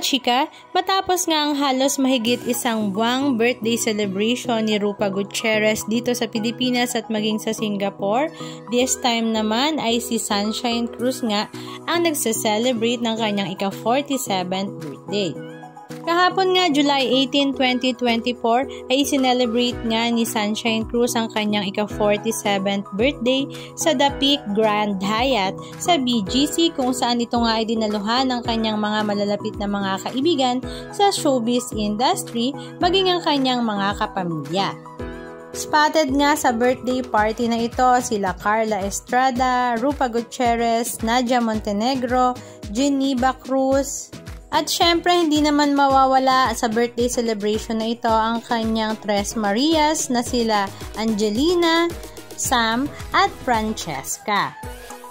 kachika, matapos nga ang halos mahigit isang buwang birthday celebration ni Rupa Gutierrez dito sa Pilipinas at maging sa Singapore, this time naman ay si Sunshine Cruz nga ang nagse-celebrate ng kanyang ika-47th birthday. Kahapon nga, July 18, 2024, ay sinelebrate nga ni Sunshine Cruz ang kanyang ika-47th birthday sa The Peak Grand Hyatt sa BGC, kung saan ito nga ay dinaluhan ng kanyang mga malalapit na mga kaibigan sa showbiz industry, maging ang kanyang mga kapamilya. Spotted nga sa birthday party na ito sila Carla Estrada, Rupa Gutierrez, Nadia Montenegro, Geneva Cruz, at syempre, hindi naman mawawala sa birthday celebration na ito ang kanyang Tres Marias na sila Angelina, Sam, at Francesca.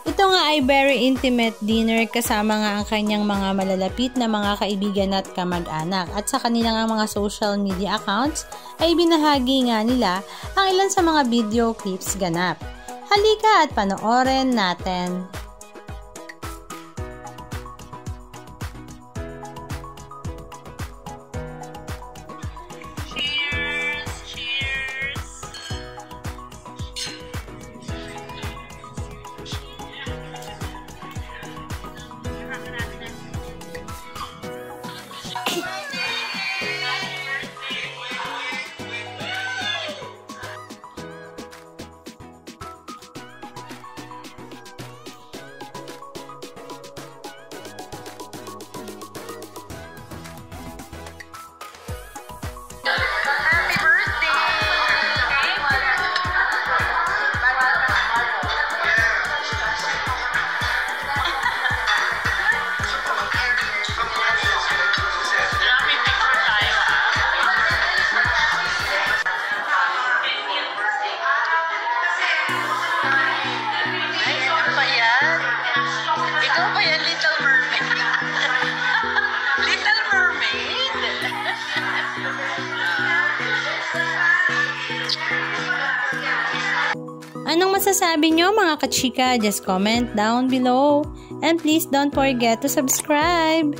Ito nga ay very intimate dinner kasama nga ang kanyang mga malalapit na mga kaibigan at kamag-anak. At sa kanilang mga social media accounts ay binahagi nga nila ang ilan sa mga video clips ganap. Halika at panoorin natin. Ikaw ba yan, Little Mermaid? Little Mermaid? Anong masasabi nyo mga kachika? Just comment down below. And please don't forget to subscribe.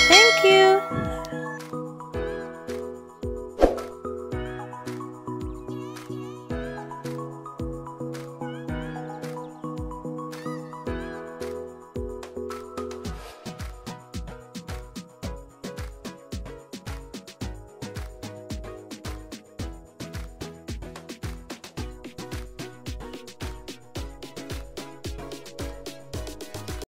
Thank you!